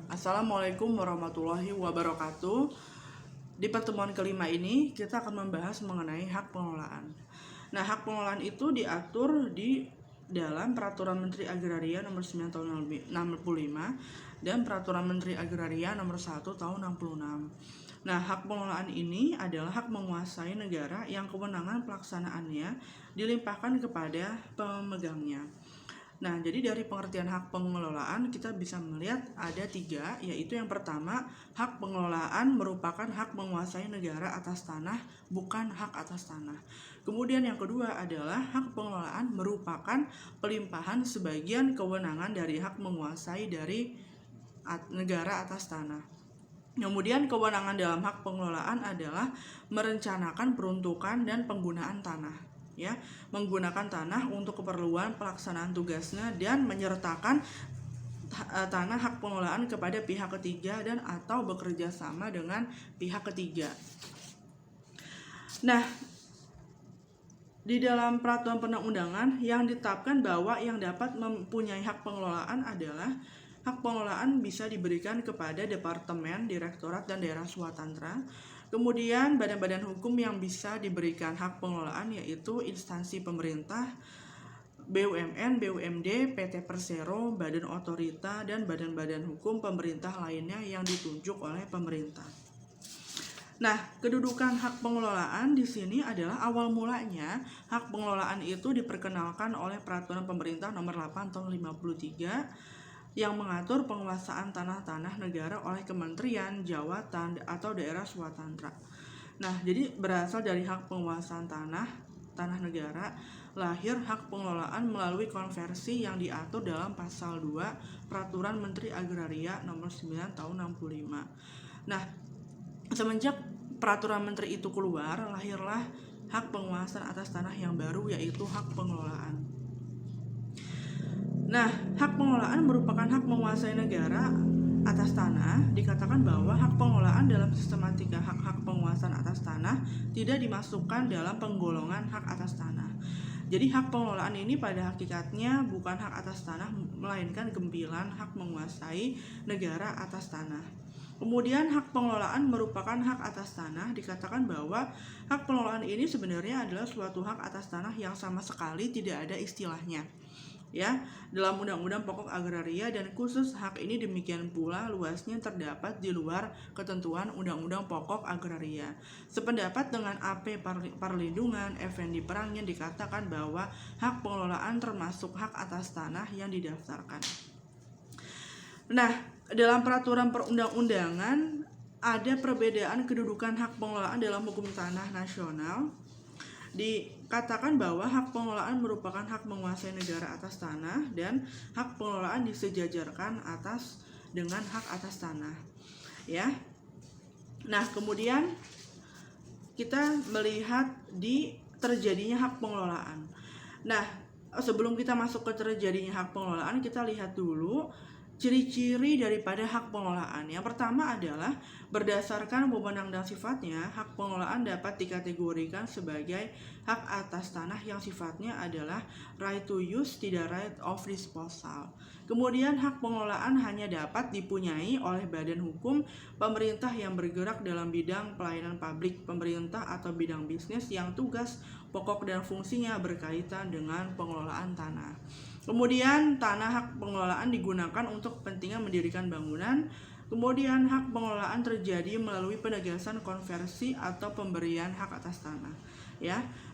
Assalamualaikum warahmatullahi wabarakatuh. Di pertemuan kelima ini kita akan membahas mengenai hak pengelolaan. Nah, hak pengelolaan itu diatur di dalam Peraturan Menteri Agraria Nomor 9 Tahun 65 dan Peraturan Menteri Agraria Nomor 1 Tahun 66. Nah, hak pengelolaan ini adalah hak menguasai negara yang kewenangan pelaksanaannya dilimpahkan kepada pemegangnya. Nah, jadi dari pengertian hak pengelolaan kita bisa melihat ada 3, yaitu yang pertama, hak pengelolaan merupakan hak menguasai negara atas tanah, bukan hak atas tanah. Kemudian yang kedua adalah hak pengelolaan merupakan pelimpahan sebagian kewenangan dari hak menguasai dari negara atas tanah. Kemudian kewenangan dalam hak pengelolaan adalah merencanakan peruntukan dan penggunaan tanah. Menggunakan tanah untuk keperluan pelaksanaan tugasnya dan menyertakan tanah hak pengelolaan kepada pihak ketiga dan atau bekerja sama dengan pihak ketiga. Nah, di dalam peraturan perundang-undangan yang ditetapkan bahwa yang dapat mempunyai hak pengelolaan adalah hak pengelolaan bisa diberikan kepada Departemen, Direktorat, dan Daerah Swatantra. Kemudian badan-badan hukum yang bisa diberikan hak pengelolaan yaitu instansi pemerintah, BUMN, BUMD, PT Persero, Badan Otorita, dan badan-badan hukum pemerintah lainnya yang ditunjuk oleh pemerintah. Nah, kedudukan hak pengelolaan di sini adalah awal mulanya hak pengelolaan itu diperkenalkan oleh Peraturan Pemerintah Nomor 8 Tahun 53 yang mengatur penguasaan tanah-tanah negara oleh kementerian, jawatan, atau daerah swatantra. Nah, jadi berasal dari hak penguasaan tanah negara, lahir hak pengelolaan melalui konversi yang diatur dalam pasal 2 Peraturan Menteri Agraria Nomor 9 Tahun 65. Nah, semenjak peraturan menteri itu keluar, lahirlah hak penguasaan atas tanah yang baru, yaitu hak pengelolaan. Nah, hak pengelolaan merupakan hak menguasai negara atas tanah. Dikatakan bahwa hak pengelolaan dalam sistematika hak-hak penguasaan atas tanah tidak dimasukkan dalam penggolongan hak atas tanah. Jadi hak pengelolaan ini pada hakikatnya bukan hak atas tanah, melainkan gempilan hak menguasai negara atas tanah. Kemudian hak pengelolaan merupakan hak atas tanah. Dikatakan bahwa hak pengelolaan ini sebenarnya adalah suatu hak atas tanah yang sama sekali tidak ada istilahnya. Dalam Undang-Undang Pokok Agraria, dan khusus hak ini demikian pula luasnya terdapat di luar ketentuan Undang-Undang Pokok Agraria. Sependapat dengan AP Parlindungan Effendi Perangin, dikatakan bahwa hak pengelolaan termasuk hak atas tanah yang didaftarkan. Nah, dalam peraturan perundang-undangan ada perbedaan kedudukan hak pengelolaan dalam hukum tanah nasional. Dikatakan bahwa hak pengelolaan merupakan hak menguasai negara atas tanah dan hak pengelolaan disejajarkan dengan hak atas tanah. Nah, kemudian kita melihat di terjadinya hak pengelolaan. Nah, sebelum kita masuk ke terjadinya hak pengelolaan, kita lihat dulu ciri-ciri daripada hak pengelolaan. Yang pertama adalah berdasarkan wewenang dan sifatnya, hak pengelolaan dapat dikategorikan sebagai hak atas tanah yang sifatnya adalah right to use, tidak right of disposal. Kemudian hak pengelolaan hanya dapat dipunyai oleh badan hukum, pemerintah yang bergerak dalam bidang pelayanan publik, pemerintah atau bidang bisnis yang tugas pokok dan fungsinya berkaitan dengan pengelolaan tanah. Kemudian tanah hak pengelolaan digunakan untuk kepentingan mendirikan bangunan. Kemudian hak pengelolaan terjadi melalui penegasan konversi atau pemberian hak atas tanah.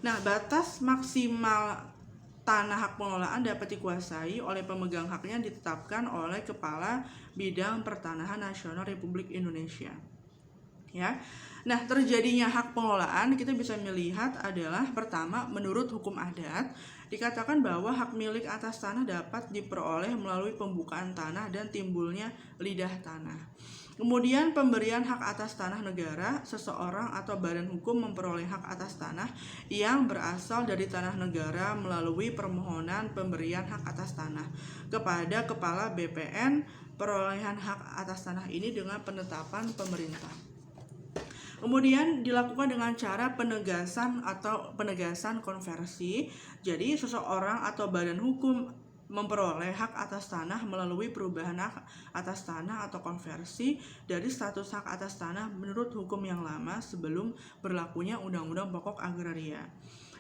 Nah, batas maksimal tanah hak pengelolaan dapat dikuasai oleh pemegang haknya ditetapkan oleh Kepala Bidang Pertanahan Nasional Republik Indonesia. Nah, terjadinya hak pengelolaan kita bisa melihat adalah pertama, menurut hukum adat dikatakan bahwa hak milik atas tanah dapat diperoleh melalui pembukaan tanah dan timbulnya lidah tanah. Kemudian pemberian hak atas tanah negara, seseorang atau badan hukum memperoleh hak atas tanah yang berasal dari tanah negara melalui permohonan pemberian hak atas tanah kepada Kepala BPN. Perolehan hak atas tanah ini dengan penetapan pemerintah. Kemudian dilakukan dengan cara penegasan konversi. Jadi seseorang atau badan hukum memperoleh hak atas tanah melalui perubahan hak atas tanah atau konversi dari status hak atas tanah menurut hukum yang lama sebelum berlakunya Undang-Undang Pokok Agraria.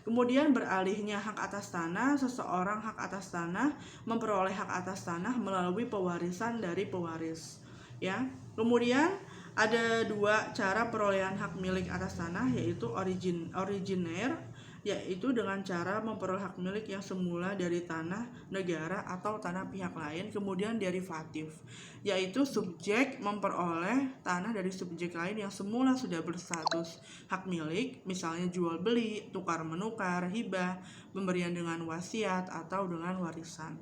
Kemudian beralihnya hak atas tanah, seseorang hak atas tanah memperoleh hak atas tanah melalui pewarisan dari pewaris. Ya. Kemudian ada dua cara perolehan hak milik atas tanah, yaitu originer, yaitu dengan cara memperoleh hak milik yang semula dari tanah negara atau tanah pihak lain. Kemudian derivatif, yaitu subjek memperoleh tanah dari subjek lain yang semula sudah berstatus hak milik, misalnya jual beli, tukar menukar, hibah, pemberian dengan wasiat atau dengan warisan.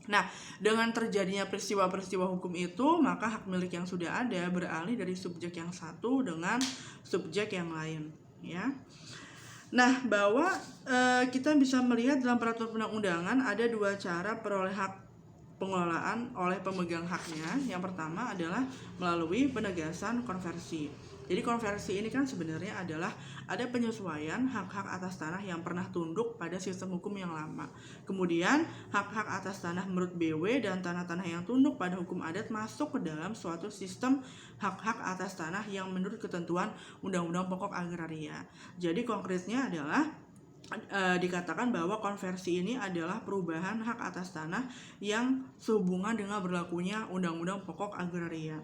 Nah, dengan terjadinya peristiwa-peristiwa hukum itu, maka hak milik yang sudah ada beralih dari subjek yang satu dengan subjek yang lain, ya. Nah, bahwa kita bisa melihat dalam peraturan perundang-undangan ada dua cara peroleh hak pengelolaan oleh pemegang haknya. Yang pertama adalah melalui penegasan konversi. Jadi konversi ini kan sebenarnya adalah ada penyesuaian hak-hak atas tanah yang pernah tunduk pada sistem hukum yang lama. Kemudian hak-hak atas tanah menurut BW dan tanah-tanah yang tunduk pada hukum adat masuk ke dalam suatu sistem hak-hak atas tanah yang menurut ketentuan Undang-Undang Pokok Agraria. Jadi konkretnya adalah dikatakan bahwa konversi ini adalah perubahan hak atas tanah yang sehubungan dengan berlakunya Undang-Undang Pokok Agraria.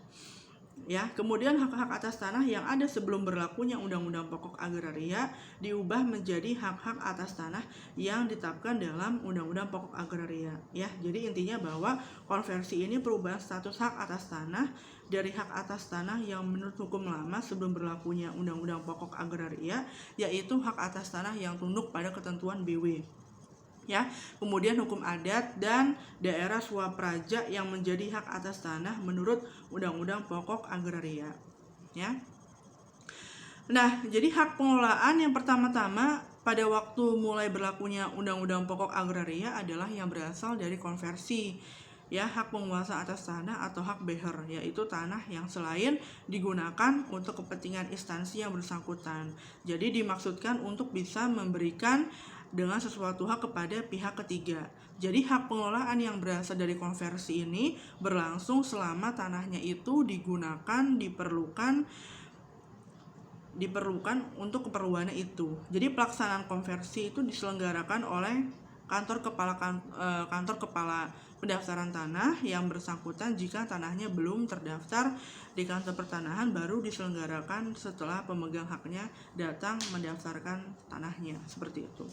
Ya, kemudian hak-hak atas tanah yang ada sebelum berlakunya Undang-Undang Pokok Agraria diubah menjadi hak-hak atas tanah yang ditetapkan dalam Undang-Undang Pokok Agraria. Ya, jadi intinya bahwa konversi ini perubahan status hak atas tanah dari hak atas tanah yang menurut hukum lama sebelum berlakunya Undang-Undang Pokok Agraria, yaitu hak atas tanah yang tunduk pada ketentuan BW. Ya, kemudian hukum adat dan daerah swapraja yang menjadi hak atas tanah menurut Undang-Undang Pokok Agraria. Ya. Nah, jadi hak pengelolaan yang pertama-tama pada waktu mulai berlakunya Undang-Undang Pokok Agraria adalah yang berasal dari konversi. Ya, hak penguasaan atas tanah atau hak beher, yaitu tanah yang selain digunakan untuk kepentingan instansi yang bersangkutan. Jadi dimaksudkan untuk bisa memberikan dengan sesuatu hak kepada pihak ketiga. Jadi hak pengelolaan yang berasal dari konversi ini berlangsung selama tanahnya itu digunakan, diperlukan untuk keperluannya itu. Jadi pelaksanaan konversi itu diselenggarakan oleh kantor kepala pendaftaran tanah yang bersangkutan. Jika tanahnya belum terdaftar di kantor pertanahan, baru diselenggarakan setelah pemegang haknya datang mendaftarkan tanahnya, seperti itu.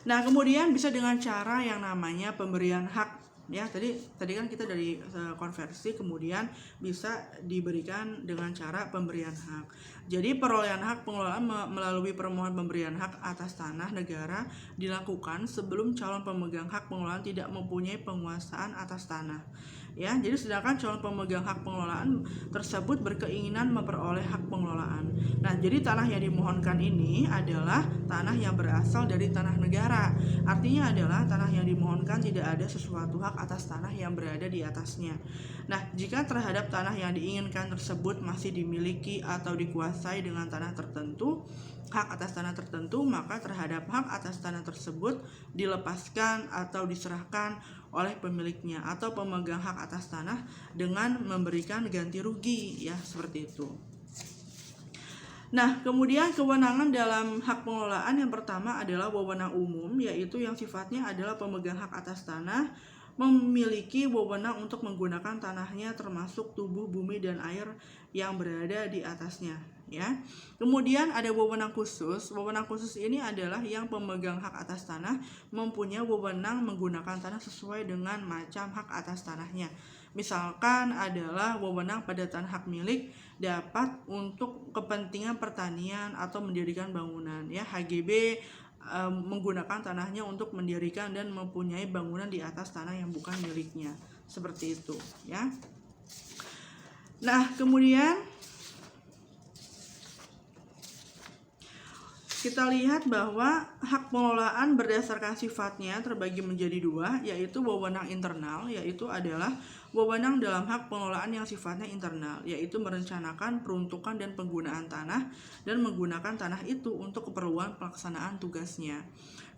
Nah, kemudian bisa dengan cara yang namanya pemberian hak. Ya, tadi kan kita dari konversi, kemudian bisa diberikan dengan cara pemberian hak. Jadi perolehan hak pengelolaan melalui permohonan pemberian hak atas tanah negara dilakukan sebelum calon pemegang hak pengelolaan tidak mempunyai penguasaan atas tanah. Ya, jadi sedangkan calon pemegang hak pengelolaan tersebut berkeinginan memperoleh hak pengelolaan. Nah, jadi tanah yang dimohonkan ini adalah tanah yang berasal dari tanah negara. Artinya adalah tanah yang dimohonkan tidak ada sesuatu hak atas tanah yang berada di atasnya. Nah, jika terhadap tanah yang diinginkan tersebut masih dimiliki atau dikuasai dengan tanah tertentu, hak atas tanah tertentu, maka terhadap hak atas tanah tersebut dilepaskan atau diserahkan oleh pemiliknya atau pemegang hak atas tanah dengan memberikan ganti rugi, ya, seperti itu. Nah, kemudian kewenangan dalam hak pengelolaan yang pertama adalah wewenang umum, yaitu yang sifatnya adalah pemegang hak atas tanah memiliki wewenang untuk menggunakan tanahnya termasuk tubuh, bumi, dan air yang berada di atasnya. Ya. Kemudian ada wewenang khusus. Wewenang khusus ini adalah yang pemegang hak atas tanah mempunyai wewenang menggunakan tanah sesuai dengan macam hak atas tanahnya. Misalkan adalah wewenang pada tanah hak milik dapat untuk kepentingan pertanian atau mendirikan bangunan. Ya, HGB menggunakan tanahnya untuk mendirikan dan mempunyai bangunan di atas tanah yang bukan miliknya. Seperti itu, ya. Nah, kemudian kita lihat bahwa hak pengelolaan berdasarkan sifatnya terbagi menjadi dua, yaitu wewenang internal, yaitu adalah wewenang dalam hak pengelolaan yang sifatnya internal, yaitu merencanakan peruntukan dan penggunaan tanah dan menggunakan tanah itu untuk keperluan pelaksanaan tugasnya.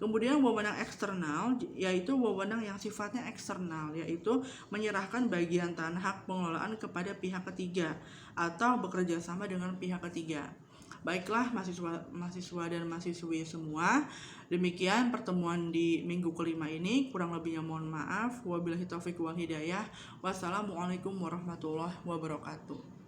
Kemudian wewenang eksternal yaitu wewenang yang sifatnya eksternal, yaitu menyerahkan bagian tanah hak pengelolaan kepada pihak ketiga atau bekerja sama dengan pihak ketiga. Baiklah mahasiswa dan mahasiswi semua, demikian pertemuan di minggu kelima ini. Kurang lebihnya mohon maaf. Wabillahi taufiq wal hidayah. Wassalamualaikum warahmatullahi wabarakatuh.